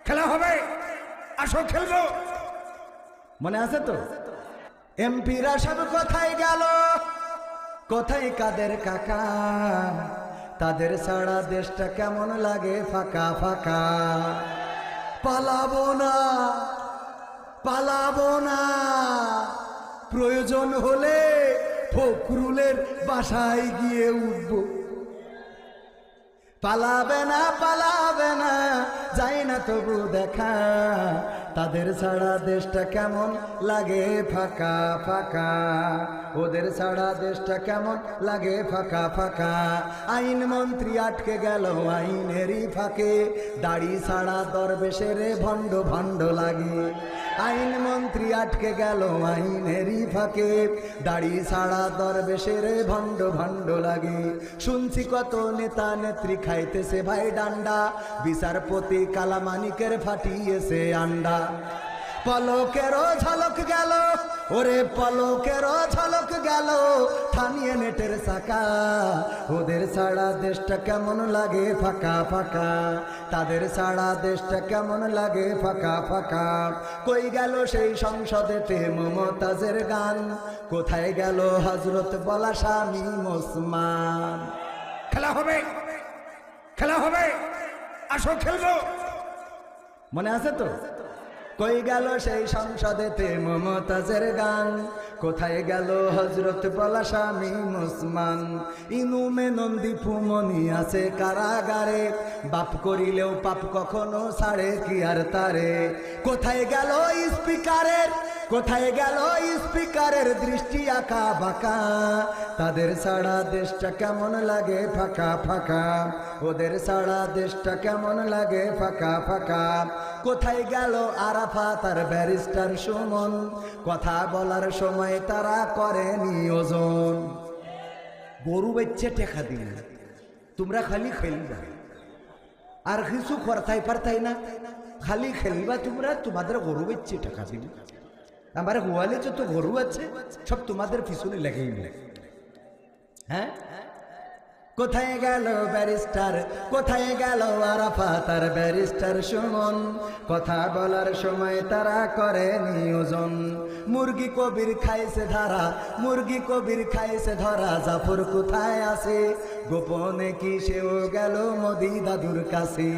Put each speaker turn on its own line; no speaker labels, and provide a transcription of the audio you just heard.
খেলা হবে, আসো খেলবো।
মনে আছে তো? এমপিরা সব কোথায় গেল, কোথায় কাদের কাকা? তাদের ছাড়া দেশটা কেমন লাগে ফাঁকা ফাঁকা। পালাবো না, পালাবো না, প্রয়োজন হলে ফখরুলের বাসায় গিয়ে উঠবো। পালাবে না, পালাবে না, যাই না তবু দেখা। তাদের ছাড়া দেশটা কেমন লাগে ফাঁকা ফাঁকা, ওদের ছাড়া দেশটা কেমন লাগে ফাঁকা ফাঁকা। আইন মন্ত্রী আটকে গেল আইনেরই ফাঁকে, দাড়ি ছাড়া দরবেশের ভণ্ড ভণ্ড লাগে। আইন মন্ত্রী আটকে গেল আইনেরই ফাঁকে, দাড়ি ছাড়া দরবেশের ভণ্ড ভণ্ড লাগে। শুনছি কত নেতা নেত্রী খাইতেছে ভাই ডান্ডা, বিচারপতি কালামানিকের ফাটিয়েছে আন্ডা। পলকেরও ঝলক গেল, ওরে পলকেরও ঝলক গেল, থামিয়ে নেটের চাকা। ওদের ছাড়া দেশটা কেমন লাগে ফাঁকা ফাঁকা, তাদের ছাড়া দেশটা কেমন লাগে ফাঁকা ফাঁকা। কই গেল সেই সংসদেতে মমতাজের গান, কোথায় গেল হযরত বলা স্বামী ওসমান?
খেলা হবে, খেলা হবে, আসো খেলবো।
মনে আছে তো? কই গেল সেই সংসদেতে মমতাজের গান, কোথায় গেল হযরত বলা স্বামী ওসমান? ইনুমে নন্দী ফুমনি আছে কারাগারে, বাপ করিলেও পাপ কখনো ছাড়ে কি আর তারে? কোথায় গেল স্পিকারের, কোথায় গেল স্পিকারের দৃষ্টি আঁকা বাঁকা? তাদের ছাড়া দেশটা কেমন লাগে ফাঁকা ফাঁকা, ওদের ছাড়া দেশটা কেমন লাগে ফাঁকা ফাঁকা। কোথায় গেল আরাফাত আর ব্যারিস্টার সুমন? কথা বলার সময় তারা করেনি ওজন। গরু বাচ্চা টেকা দিল, তোমরা খালি খেলবা আর কিছু করতাই পারতাই না, খালি খেলবা তোমরা, তোমাদের গরু বাচ্চা টাকা দিল। আমার গোয়ালে যত গরু আছে সব তোমাদের পিছনে লেগেই নেই। হ্যাঁ, কোথায় গেল ব্যারিস্টার, কোথায় গেল আরাফাত আর ব্যারিস্টার সুমন? কথা বলার সময় তারা করে নিয়োজন। মুরগি কবির খাইছে ধরা, মুরগি কবির খাইছে ধরা, জাফর কোথায় আছে? গোপনে কি সেও গেল মোদি দাদুর কাছে?